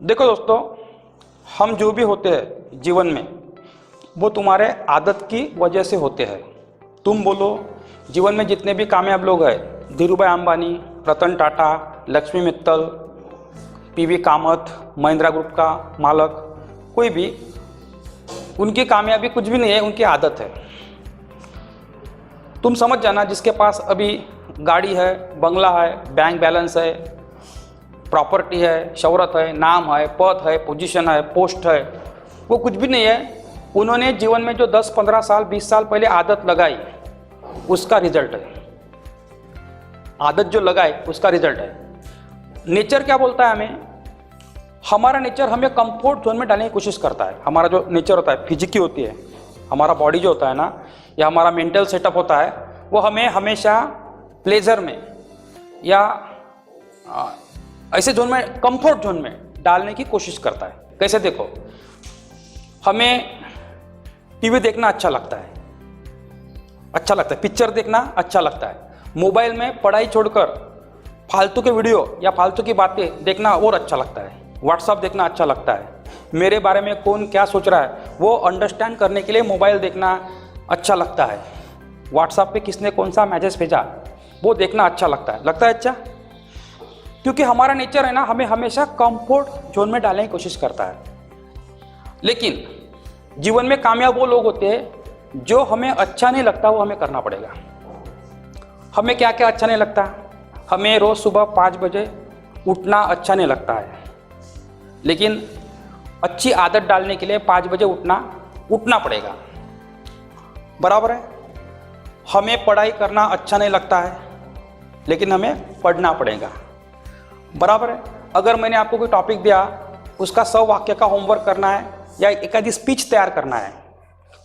देखो दोस्तों, हम जो भी होते हैं जीवन में वो तुम्हारे आदत की वजह से होते हैं। तुम बोलो, जीवन में जितने भी कामयाब लोग हैं, धीरू भाई अंबानी, रतन टाटा, लक्ष्मी मित्तल, पीवी कामत, महिंद्रा ग्रुप का मालक, कोई भी, उनकी कामयाबी कुछ भी नहीं है, उनकी आदत है। तुम समझ जाना, जिसके पास अभी गाड़ी है, बंगला है, बैंक बैलेंस है, प्रॉपर्टी है, शोहरत है, नाम है, पद है, पोजीशन है, पोस्ट है, वो कुछ भी नहीं है। उन्होंने जीवन में जो 10, 15 साल, 20 साल पहले आदत लगाई, उसका रिजल्ट है। आदत जो लगाई उसका रिजल्ट है। नेचर क्या बोलता है हमें? हमारा नेचर हमें कंफर्ट जोन में डालने की कोशिश करता है। हमारा जो नेचर होता है, फिजिकी होती है, हमारा बॉडी जो होता है ना, या हमारा मेंटल सेटअप होता है, वो हमें हमेशा प्लेजर में या ऐसे जोन में, कंफर्ट जोन में डालने की कोशिश करता है। कैसे? देखो, हमें टीवी देखना अच्छा लगता है, पिक्चर देखना अच्छा लगता है। मोबाइल में पढ़ाई छोड़कर फालतू के वीडियो या फालतू की बातें देखना और अच्छा लगता है। व्हाट्सअप देखना अच्छा लगता है। मेरे बारे में कौन क्या सोच रहा है वो अंडरस्टैंड करने के लिए मोबाइल देखना अच्छा लगता है। व्हाट्सअप पे किसने कौन सा मैसेज भेजा वो देखना अच्छा लगता है। अच्छा, क्योंकि हमारा नेचर है ना, हमें हमेशा कंफर्ट जोन में डालने की कोशिश करता है। लेकिन जीवन में कामयाब वो लोग होते हैं जो हमें अच्छा नहीं लगता वो हमें करना पड़ेगा। हमें क्या क्या अच्छा नहीं लगता? हमें रोज सुबह 5 बजे उठना अच्छा नहीं लगता है, लेकिन अच्छी आदत डालने के लिए 5 बजे उठना पड़ेगा, बराबर है। हमें पढ़ाई करना अच्छा नहीं लगता है, लेकिन हमें पढ़ना पड़ेगा, बराबर है। अगर मैंने आपको कोई टॉपिक दिया, उसका 100 वाक्य का होमवर्क करना है या एक आधी स्पीच तैयार करना है,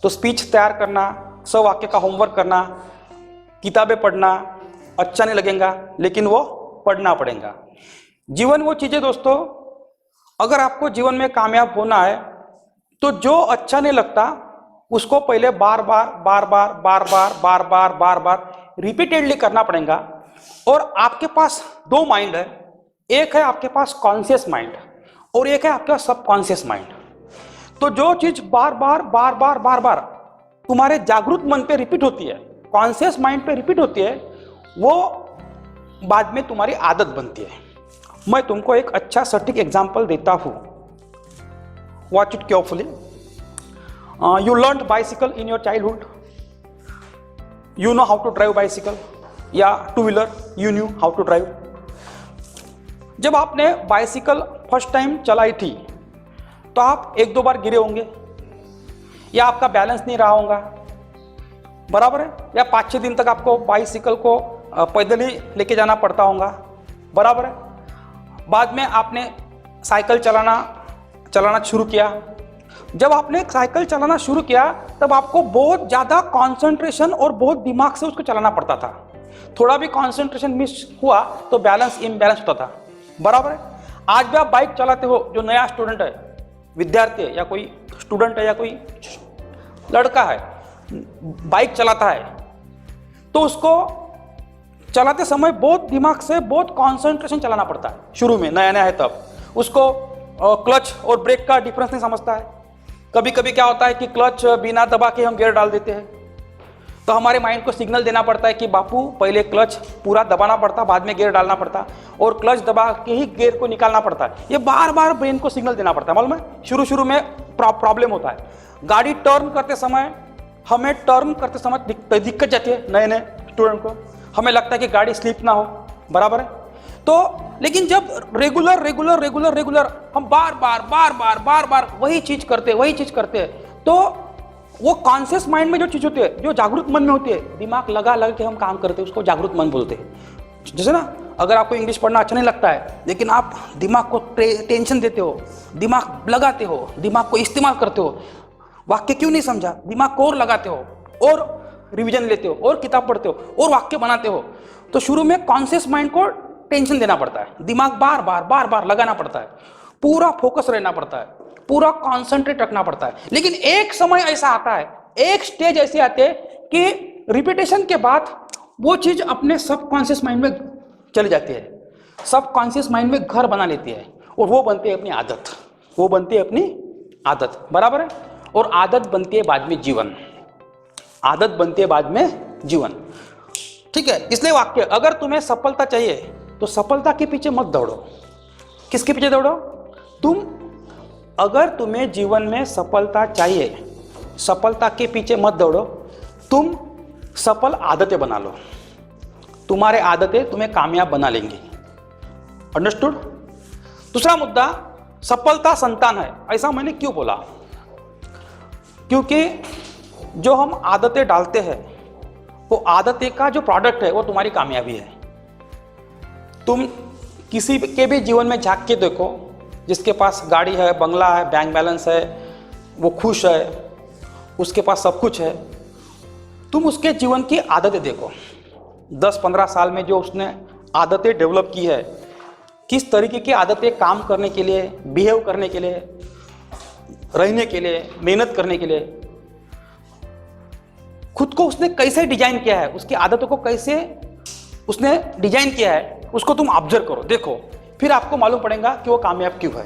तो स्पीच तैयार करना, 100 वाक्य का होमवर्क करना, किताबें पढ़ना अच्छा नहीं लगेगा, लेकिन वो पढ़ना पड़ेगा। जीवन वो चीज़ें दोस्तों, अगर आपको जीवन में कामयाब होना है तो जो अच्छा नहीं लगता उसको पहले बार बार रिपीटेडली करना पड़ेगा। और आपके पास 2 माइंड है, एक है आपके पास कॉन्शियस माइंड और एक है आपका सबकॉन्शियस माइंड। तो जो चीज बार बार तुम्हारे जागरूक मन पे रिपीट होती है, कॉन्शियस माइंड पे रिपीट होती है, वो बाद में तुम्हारी आदत बनती है। मैं तुमको एक अच्छा सटीक एग्जांपल देता हूं, watch it carefully. You learn bicycle in your childhood, you know how to drive bicycle, या 2 wheeler you knew how to drive. जब आपने बाइसिकल फर्स्ट टाइम चलाई थी तो आप 1-2 बार गिरे होंगे, या आपका बैलेंस नहीं रहा होगा, बराबर है, या 5-6 दिन तक आपको बाइसिकल को पैदल ही लेके जाना पड़ता होगा, बराबर है। बाद में आपने साइकिल चलाना शुरू किया। जब आपने साइकिल चलाना शुरू किया तब आपको बहुत ज़्यादा कंसंट्रेशन और बहुत दिमाग से उसको चलाना पड़ता था। थोड़ा भी कंसंट्रेशन मिस हुआ तो बैलेंस इम्बैलेंस होता था, बराबर है। आज भी आप बाइक चलाते हो, जो नया स्टूडेंट है, विद्यार्थी है, या कोई स्टूडेंट है, या कोई लड़का है, बाइक चलाता है, तो उसको चलाते समय बहुत दिमाग से, बहुत कंसंट्रेशन चलाना पड़ता है। शुरू में नया है तब उसको क्लच और ब्रेक का डिफरेंस नहीं समझता है। कभी कभी क्या होता है कि क्लच बिना दबा के हम गियर डाल देते हैं, तो हमारे माइंड को सिग्नल देना पड़ता है कि बापू पहले क्लच पूरा दबाना पड़ता, बाद में गियर डालना पड़ता, और क्लच दबा के ही गियर को निकालना पड़ता है। ये बार बार ब्रेन को सिग्नल देना पड़ता है, मालूम है। शुरू में प्रॉब्लम होता है। गाड़ी टर्न करते समय, हमें टर्न करते समय दिक्कत जाती है नए स्टूडेंट को, हमें लगता है कि गाड़ी स्लिप ना हो, बराबर है। तो लेकिन जब रेगुलर हम बार वही चीज करते हैं, तो वो कॉन्शियस माइंड में जो चीज होती है, जो जागरूक मन में होती है, दिमाग लगा के हम काम करते हैं, उसको जागरूक मन बोलते हैं। जैसे ना, अगर आपको इंग्लिश पढ़ना अच्छा नहीं लगता है, लेकिन आप दिमाग को टेंशन देते हो, दिमाग लगाते हो, दिमाग को इस्तेमाल करते हो, वाक्य क्यों नहीं समझा, दिमाग को और लगाते हो, और रिवीजन लेते हो, और किताब पढ़ते हो, और वाक्य बनाते हो, तो शुरू में कॉन्शियस माइंड को टेंशन देना पड़ता है, दिमाग बार बार लगाना पड़ता है, पूरा फोकस रहना पड़ता है, पूरा कॉन्सेंट्रेट रखना पड़ता है। लेकिन एक समय ऐसा आता है, एक स्टेज ऐसे आते हैं कि रिपीटेशन के बाद वो चीज अपने सबकॉन्शियस माइंड में चली जाती है, सबकॉन्शियस माइंड में घर बना लेती है, और वो बनती है अपनी आदत, वो बनती है अपनी आदत, बराबर है। और आदत बनती है बाद में जीवन, आदत बनती है बाद में जीवन, ठीक है। इसलिए वाक्य, अगर तुम्हें सफलता चाहिए तो सफलता के पीछे मत दौड़ो। किसके पीछे दौड़ो? तुम, अगर तुम्हें जीवन में सफलता चाहिए, सफलता के पीछे मत दौड़ो, तुम सफल आदतें बना लो। तुम्हारे आदतें तुम्हें कामयाब बना लेंगी। अंडरस्टूड? दूसरा मुद्दा, सफलता संतान है। ऐसा मैंने क्यों बोला? क्योंकि जो हम आदतें डालते हैं, वो आदतें का जो प्रोडक्ट है वो तुम्हारी कामयाबी है। तुम किसी के भी जीवन में झांक के देखो, जिसके पास गाड़ी है, बंगला है, बैंक बैलेंस है, वो खुश है, उसके पास सब कुछ है, तुम उसके जीवन की आदतें देखो। 10-15 साल में जो उसने आदतें डेवलप की है, किस तरीके की आदतें काम करने के लिए, बिहेव करने के लिए, रहने के लिए, मेहनत करने के लिए, खुद को उसने कैसे डिजाइन किया है, उसकी आदतों को कैसे उसने डिजाइन किया है, उसको तुम ऑब्जर्व करो, देखो, फिर आपको मालूम पड़ेगा कि वो कामयाब क्यों है।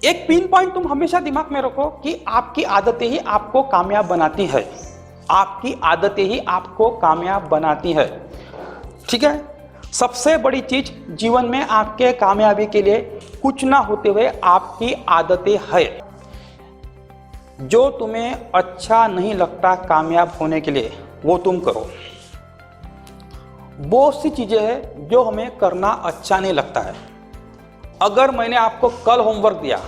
एक पिन पॉइंट तुम हमेशा दिमाग में रखो कि आपकी आदतें ही आपको कामयाब बनाती है, आपकी आदतें ही आपको कामयाब बनाती है, ठीक है। सबसे बड़ी चीज जीवन में आपके कामयाबी के लिए कुछ ना होते हुए आपकी आदतें है। जो तुम्हें अच्छा नहीं लगता कामयाब होने के लिए, वो तुम करो। बहुत सी चीजें हैं जो हमें करना अच्छा नहीं लगता है। अगर मैंने आपको कल होमवर्क दिया,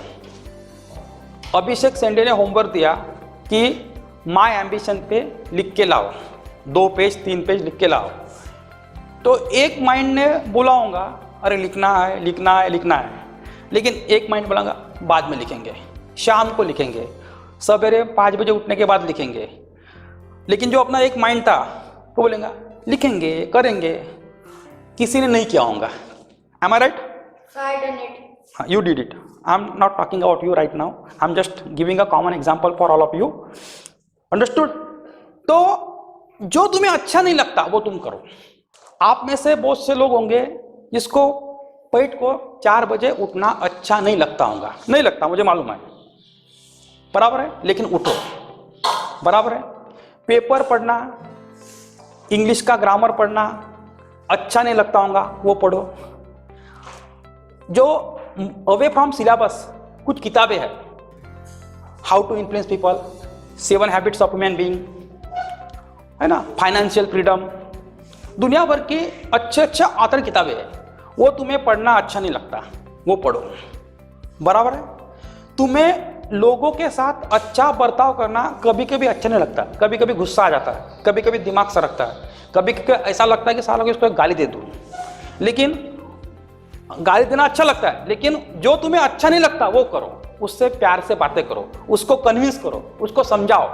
अभिषेक सेंडे ने होमवर्क दिया कि माय एम्बिशन पे लिख के लाओ, 2 पेज 3 पेज लिख के लाओ, तो एक माइंड ने बोला होगा अरे लिखना है लिखना है लिखना है, लेकिन एक माइंड बोलेगा बाद में लिखेंगे, शाम को लिखेंगे, सवेरे 5 बजे उठने के बाद लिखेंगे। लेकिन जो अपना एक माइंड था वो बोलेगा लिखेंगे, करेंगे। किसी ने नहीं किया होगा। Am I right? I done it. You did it. I'm not talking about you right now. I'm just giving a common example for all of you. Understood? तो जो तुम्हें अच्छा नहीं लगता वो तुम करो। आप में से बहुत से लोग होंगे जिसको पेट को 4 बजे उठना अच्छा नहीं लगता होगा, नहीं लगता, मुझे मालूम है, बराबर है, लेकिन उठो, बराबर है। पेपर पढ़ना, इंग्लिश का ग्रामर पढ़ना अच्छा नहीं लगता होगा, वो पढ़ो। जो अवे फ्रॉम सिलेबस कुछ किताबें हैं, how to influence people, 7 habits of human being, है ना, फाइनेंशियल फ्रीडम, दुनिया भर की अच्छे ऑथर किताबें हैं, वो तुम्हें पढ़ना अच्छा नहीं लगता, वो पढ़ो, बराबर है। तुम्हें लोगों के साथ अच्छा बर्ताव करना कभी कभी अच्छा नहीं लगता, कभी कभी गुस्सा आ जाता है, कभी कभी दिमाग सरकता है, कभी कभी ऐसा लगता है कि सालों को इसको गाली दे दूं, लेकिन गाली देना अच्छा लगता है, लेकिन जो तुम्हें अच्छा नहीं लगता वो करो, उससे प्यार से बातें करो, उसको कन्विंस करो, उसको समझाओ,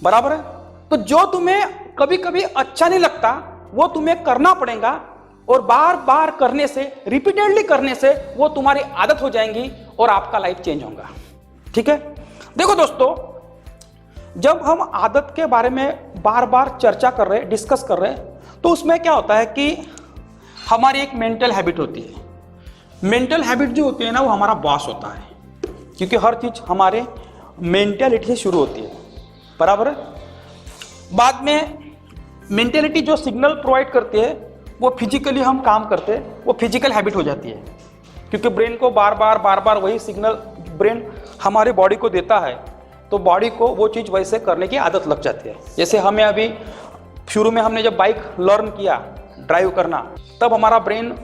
बराबर है। तो जो तुम्हें कभी कभी अच्छा नहीं लगता वो तुम्हें करना पड़ेगा, और बार बार करने से, रिपीटेडली करने से वो तुम्हारी आदत हो जाएंगी और आपका लाइफ चेंज होगा, ठीक है। देखो दोस्तों, जब हम आदत के बारे में बार बार चर्चा कर रहे हैं, डिस्कस कर रहे हैं, तो उसमें क्या होता है कि हमारी एक मेंटल हैबिट होती है। मेंटल हैबिट जो होती है ना, वो हमारा बॉस होता है, क्योंकि हर चीज हमारे मेंटेलिटी से शुरू होती है, बराबर है। बाद में मेंटेलिटी जो सिग्नल प्रोवाइड करती है, वो फिजिकली हम काम करते हैं, वो फिजिकल हैबिट हो जाती है, क्योंकि ब्रेन को बार बार वही सिग्नल ब्रेन हमारे बॉडी को देता है, तो बॉडी को वो चीज़ वैसे करने की आदत लग जाती है। जैसे हमें अभी शुरू में हमने जब बाइक लर्न किया ड्राइव करना, तब हमारा ब्रेन,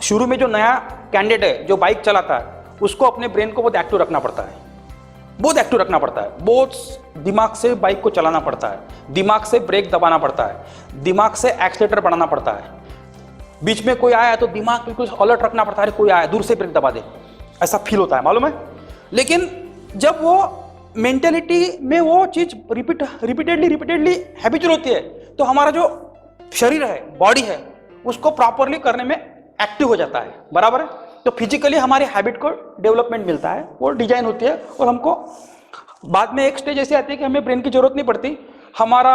शुरू में जो नया कैंडिडेट है जो बाइक चलाता है, उसको अपने ब्रेन को बहुत एक्टिव रखना पड़ता है, बहुत एक्टिव रखना पड़ता है, बहुत दिमाग से बाइक को चलाना पड़ता है, दिमाग से ब्रेक दबाना पड़ता है, दिमाग से एक्सीलेटर बढ़ाना पड़ता है, बीच में कोई आया तो दिमाग बिल्कुल अलर्ट रखना पड़ता है, कोई आया दूर से ब्रेक दबा दे, ऐसा फील होता है, मालूम है। लेकिन जब वो मेंटेलिटी में वो चीज रिपीटेडली हैबिचुअल होती है, तो हमारा जो शरीर है, बॉडी है, उसको प्रॉपरली करने में एक्टिव हो जाता है, बराबर है। तो फिजिकली हमारी हैबिट को डेवलपमेंट मिलता है, वो डिजाइन होती है, और हमको बाद में एक स्टेज ऐसी आती है कि हमें ब्रेन की जरूरत नहीं पड़ती, हमारा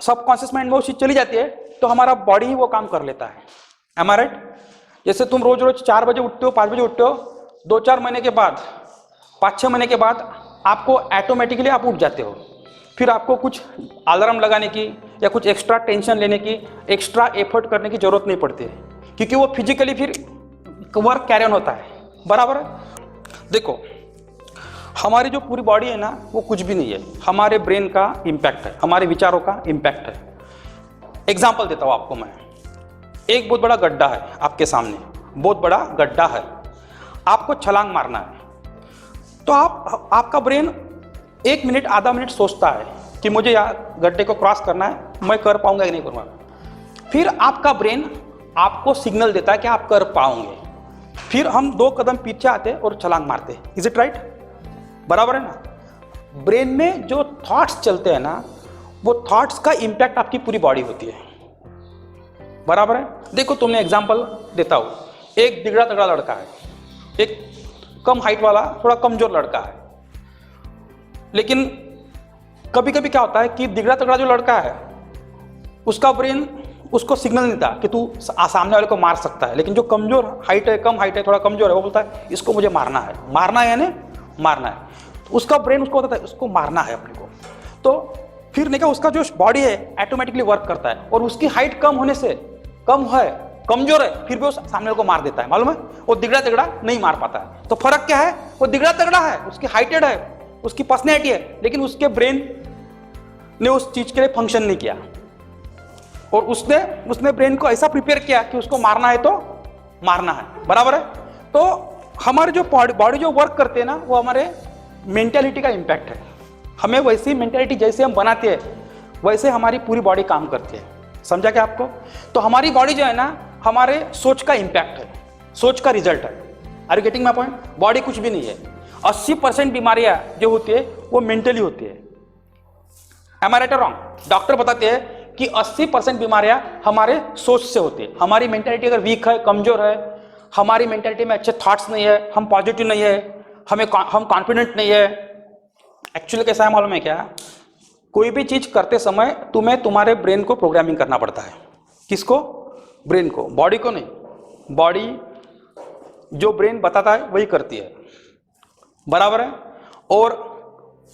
सबकॉन्शियस माइंड में वो चीज चली जाती है, तो हमारा बॉडी ही वो काम कर लेता है। एम आई राइट? जैसे तुम रोज रोज 4 बजे उठते हो, 5 बजे उठते हो, 2-4 महीने के बाद, 5-6 महीने के बाद आपको ऑटोमेटिकली आप उठ जाते हो। फिर आपको कुछ अलार्म लगाने की या कुछ एक्स्ट्रा टेंशन लेने की, एक्स्ट्रा एफर्ट करने की जरूरत नहीं पड़ती है, क्योंकि वो फिजिकली फिर वर्क कैरी ऑन होता है। बराबर है। देखो, हमारी जो पूरी बॉडी है ना, वो कुछ भी नहीं है, हमारे ब्रेन का इम्पैक्ट है, हमारे विचारों का इम्पैक्ट है। एग्जाम्पल देता हूँ आपको मैं। एक बहुत बड़ा गड्ढा है आपके सामने, बहुत बड़ा गड्ढा है, आपको छलांग मारना है। तो आपका ब्रेन 1 मिनट, आधा मिनट सोचता है कि मुझे यार गड्ढे को क्रॉस करना है, मैं कर पाऊंगा कि नहीं करूँगा। फिर आपका ब्रेन आपको सिग्नल देता है कि आप कर पाओगे। फिर हम 2 कदम पीछे आते और छलांग मारते। Is it right? बराबर है ना। ब्रेन में जो थॉट्स चलते हैं ना, वो थॉट्स का इंपैक्ट आपकी पूरी बॉडी होती है। बराबर है। देखो, तुमने एग्जांपल देता हूं, एक दिगड़ा तगड़ा लड़का है, एक कम हाइट वाला थोड़ा कमजोर लड़का है। लेकिन कभी कभी क्या होता है कि दिगड़ा तगड़ा जो लड़का है, उसका ब्रेन उसको सिग्नल नहीं देता कि तू सामने वाले को मार सकता है। लेकिन जो कमजोर हाइट है, कम हाइट है, थोड़ा कमजोर है, वो बोलता है इसको मुझे मारना है। मारना है यानी मारना है। तो उसका ब्रेन उसको बताता है उसको मारना है अपने को। तो फिर नहीं क्या, उसका जो बॉडी है ऑटोमेटिकली वर्क करता है, और उसकी हाइट कम होने से, कम है, कमजोर है, फिर भी वो सामने वाले को मार देता है। मालूम है, वो दिगड़ा तगड़ा नहीं मार पाता है। तो फर्क क्या है? वो दिगड़ा तगड़ा है, उसकी हाइटेड है, उसकी पर्सनैलिटी है, लेकिन उसके ब्रेन ने उस चीज के लिए फंक्शन नहीं किया, और उसने ब्रेन को ऐसा प्रिपेयर किया कि उसको मारना है तो मारना है। बराबर है। तो हमारे जो बॉडी जो वर्क करते हैं ना, वो हमारे मेंटालिटी का इम्पैक्ट है। हमें वैसी मेंटालिटी जैसे हम बनाते हैं, वैसे हमारी पूरी बॉडी काम करती है। समझा क्या आपको? तो हमारी बॉडी जो है ना, हमारे सोच का इम्पैक्ट है, सोच का रिजल्ट है। Are you getting my point? Body कुछ भी नहीं है। 80% बीमारियां जो होती है वो मेंटली होती है। एम आई राइट और रॉन्ग? डॉक्टर बताते हैं कि 80% बीमारियां हमारे सोच से होती है। हमारी मेंटालिटी अगर वीक है, कमजोर है, हमारी मेंटालिटी में अच्छे थॉट्स नहीं है, हम पॉजिटिव नहीं है, हम कॉन्फिडेंट नहीं है। एक्चुअली कैसा है मालूम है क्या? कोई भी चीज करते समय तुम्हें तुम्हारे ब्रेन को प्रोग्रामिंग करना पड़ता है। किसको? ब्रेन को, बॉडी को नहीं। बॉडी जो ब्रेन बताता है वही करती है। बराबर है। और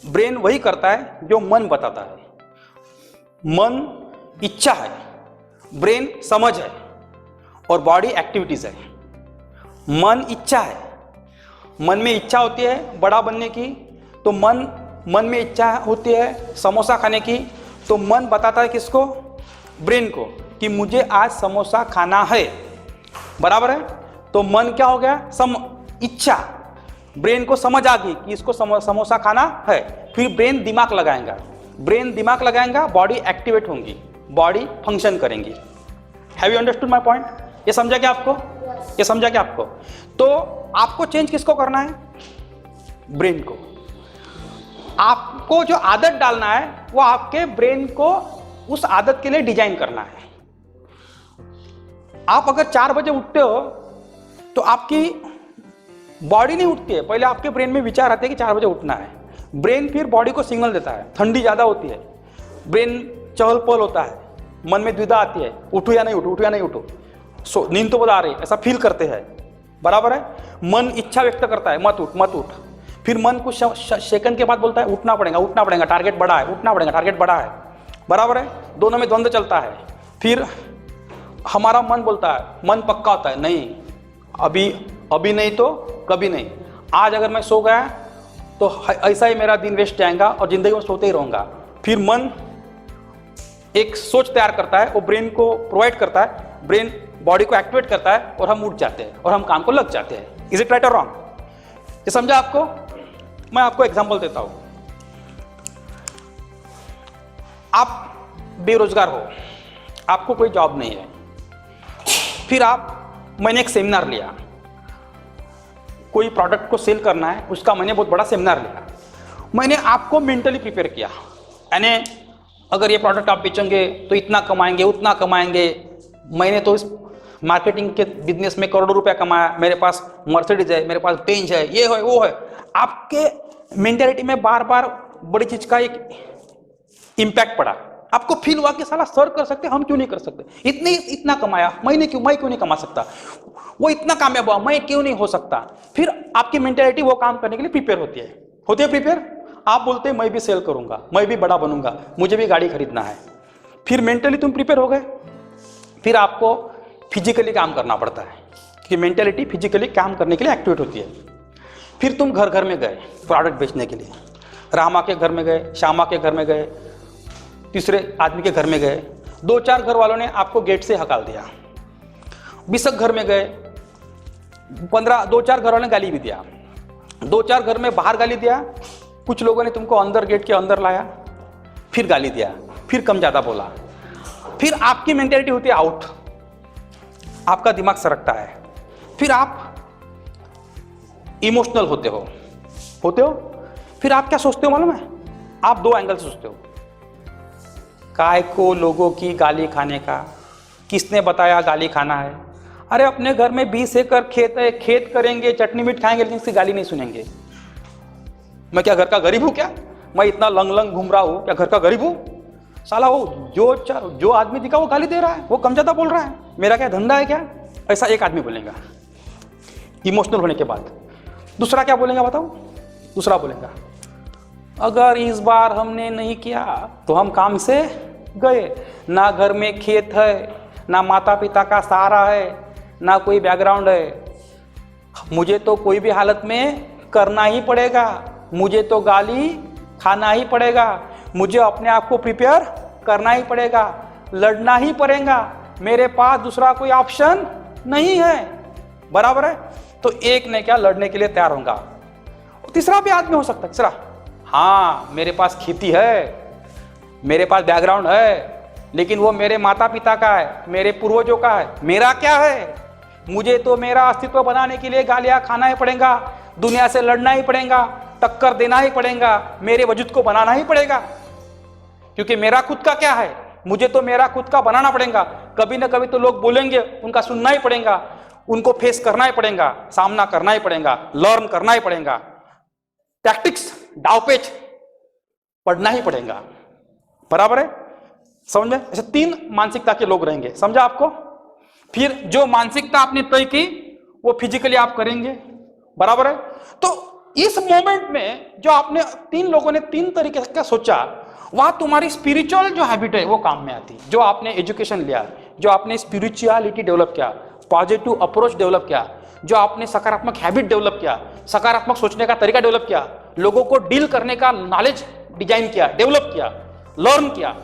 ब्रेन वही करता है जो मन बताता है। मन इच्छा है, ब्रेन समझ है, और बॉडी एक्टिविटीज है। मन इच्छा है, मन में इच्छा होती है बड़ा बनने की, तो मन में इच्छा होती है समोसा खाने की, तो मन बताता है किसको? ब्रेन को, कि मुझे आज समोसा खाना है। बराबर है। तो मन क्या हो गया? इच्छा। ब्रेन को समझ आ गई कि इसको समोसा खाना है, फिर ब्रेन दिमाग लगाएगा, बॉडी एक्टिवेट होंगी, बॉडी फंक्शन करेंगी। Have you understood my point? ये समझा क्या आपको? ये समझा क्या आपको? तो आपको चेंज किसको करना है? ब्रेन को। आपको जो आदत डालना है वो आपके ब्रेन को उस आदत के लिए डिजाइन करना है। आप अगर 4 बजे उठते हो तो आपकी बॉडी नहीं उठती है, पहले आपके ब्रेन में विचार आते हैं कि 4 बजे उठना है। ब्रेन फिर बॉडी को सिग्नल देता है। ठंडी ज्यादा होती है, ब्रेन चहल पहल होता है, मन में द्विधा आती है, उठो या नहीं उठो, उठो या नहीं उठो, सो नींद तो बता रही है, ऐसा फील करते हैं। बराबर है। मन इच्छा व्यक्त करता है, मत उठ मत उठ। फिर मन कुछ सेकंड के बाद बोलता है उठना पड़ेगा, टारगेट बड़ा है, उठना पड़ेगा, टारगेट बड़ा है। बराबर है। दोनों में द्वंद्व चलता है। फिर हमारा मन बोलता है, मन पक्का होता है, नहीं अभी नहीं तो कभी नहीं। आज अगर मैं सो गया तो ऐसा ही मेरा दिन वेस्ट जाएगा और जिंदगी में सोते ही रहूंगा। फिर मन एक सोच तैयार करता है, वो ब्रेन को प्रोवाइड करता है, ब्रेन बॉडी को एक्टिवेट करता है, और हम उठ जाते हैं और हम काम को लग जाते हैं। इज इट राइट और रॉन्ग? ये समझा आपको? मैं आपको एग्जांपल देता हूं। आप बेरोजगार हो, आपको कोई जॉब नहीं है, फिर मैंने एक सेमिनार लिया, कोई प्रोडक्ट को सेल करना है, उसका मैंने बहुत बड़ा सेमिनार लिया। मैंने आपको मेंटली प्रिपेयर किया, यानी अगर ये प्रोडक्ट आप बेचेंगे तो इतना कमाएंगे, उतना कमाएंगे। मैंने तो इस मार्केटिंग के बिजनेस में करोड़ों रुपया कमाया, मेरे पास मर्सिडीज है, मेरे पास बेंच है, ये है वो है। आपके मेंटालिटी में बार बार बड़ी चीज का एक इम्पैक्ट पड़ा। आपको फील हुआ कि साला सर कर सकते, हम क्यों नहीं कर सकते, इतना कमाया, मैं क्यों नहीं कमा सकता, वो इतना कामयाब हुआ, मैं क्यों नहीं हो सकता। फिर आपकी मेंटेलिटी वो काम करने के लिए प्रिपेयर होती है प्रिपेयर। आप बोलते हैं मैं भी सेल करूंगा, मैं भी बड़ा बनूंगा, मुझे भी गाड़ी खरीदना है। फिर मेंटली तुम प्रिपेयर हो गए, फिर आपको फिजिकली काम करना पड़ता है, कि मेंटेलिटी फिजिकली काम करने के लिए एक्टिवेट होती है। फिर तुम घर घर में गए प्रोडक्ट बेचने के लिए, रामा के घर में गए, श्यामा के घर में गए, तीसरे आदमी के घर में गए, 2-4 घर वालों ने आपको गेट से हकाल दिया। 20 घर में गए, 2-4 घर वालों ने गाली भी दिया, 2-4 घर में बाहर गाली दिया, कुछ लोगों ने तुमको अंदर गेट के अंदर लाया, फिर गाली दिया, फिर कम ज़्यादा बोला। फिर आपकी मेंटेलिटी होती है आउट, आपका दिमाग सरकता है। फिर आप इमोशनल होते हो। फिर आप क्या सोचते हो मालूम है? आप 2 एंगल से सोचते हो। काय को लोगों की गाली खाने का, किसने बताया गाली खाना है? अरे अपने घर में 20 एकड़ खेत है, खेत करेंगे, चटनी मीट खाएंगे, लेकिन इसकी गाली नहीं सुनेंगे। मैं क्या घर का गरीब हूं क्या? मैं इतना लंग घूम रहा हूं, क्या घर का गरीब हूं? साला वो जो आदमी दिखा वो गाली दे रहा है, वो कम ज्यादा बोल रहा है, मेरा क्या धंधा है क्या? ऐसा एक आदमी बोलेगा इमोशनल होने के बाद। दूसरा क्या बोलेगा बताओ? दूसरा बोलेगा अगर इस बार हमने नहीं किया तो हम काम से गए, ना घर में खेत है, ना माता पिता का सहारा है, ना कोई बैकग्राउंड है, मुझे तो कोई भी हालत में करना ही पड़ेगा, मुझे तो गाली खाना ही पड़ेगा, मुझे अपने आप को प्रिपेयर करना ही पड़ेगा, लड़ना ही पड़ेगा, मेरे पास दूसरा कोई ऑप्शन नहीं है। बराबर है? तो एक ने क्या लड़ने के लिए तैयार होगा। तीसरा भी आदमी हो सकता है, तीसरा हाँ मेरे पास खेती है, मेरे पास बैकग्राउंड है, लेकिन वो मेरे माता पिता का है, मेरे पूर्वजों का है, मेरा क्या है? मुझे तो मेरा अस्तित्व बनाने के लिए गालियां खाना ही पड़ेगा, दुनिया से लड़ना ही पड़ेगा, टक्कर देना ही पड़ेगा, मेरे वजूद को बनाना ही पड़ेगा, क्योंकि मेरा खुद का क्या है? मुझे तो मेरा खुद का बनाना पड़ेगा। कभी ना कभी तो लोग बोलेंगे, उनका सुनना ही पड़ेगा, उनको फेस करना ही पड़ेगा, सामना करना ही पड़ेगा, लर्न करना ही पड़ेगा, टैक्टिक्स दावपेच पढ़ना ही पड़ेगा। बराबर है? समझ में? ऐसे 3 मानसिकता के लोग रहेंगे, समझा आपको? फिर जो मानसिकता आपने तय की वो फिजिकली आप करेंगे। बराबर है? तो इस मोमेंट में जो आपने 3 लोगों ने 3 तरीके से क्या सोचा, वहां तुम्हारी स्पिरिचुअल जो हैबिट है वो काम में आती। जो आपने एजुकेशन लिया, जो आपने स्पिरिचुअलिटी डेवलप किया, पॉजिटिव अप्रोच डेवलप किया, जो आपने सकारात्मक हैबिट डेवलप किया, सकारात्मक सोचने का तरीका डेवलप किया, लोगों को डील करने का नॉलेज डिजाइन किया, डेवलप किया, लर्न किया,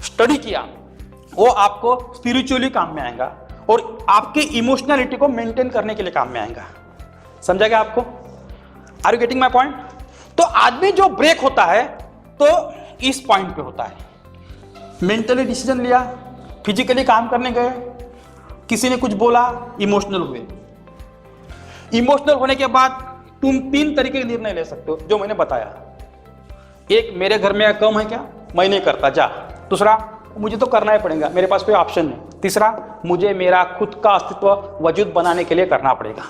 स्टडी किया, वो आपको स्पिरिचुअली काम में आएगा और आपके इमोशनलिटी को मेंटेन करने के लिए काम में आएगा। समझा गया आपको? Are you getting my point? तो आदमी जो ब्रेक होता है तो इस पॉइंट पे होता है, मेंटली डिसीजन लिया, फिजिकली काम करने गए, किसी ने कुछ बोला, इमोशनल हुए। इमोशनल होने के बाद तुम 3 तरीके के निर्णय ले सकते हो जो मैंने बताया। एक, मेरे घर में कम है क्या, मैं नहीं करता, जा। दूसरा, मुझे तो करना ही पड़ेगा, मेरे पास कोई ऑप्शन नहीं। तीसरा, मुझे मेरा खुद का अस्तित्व वजूद बनाने के लिए करना पड़ेगा।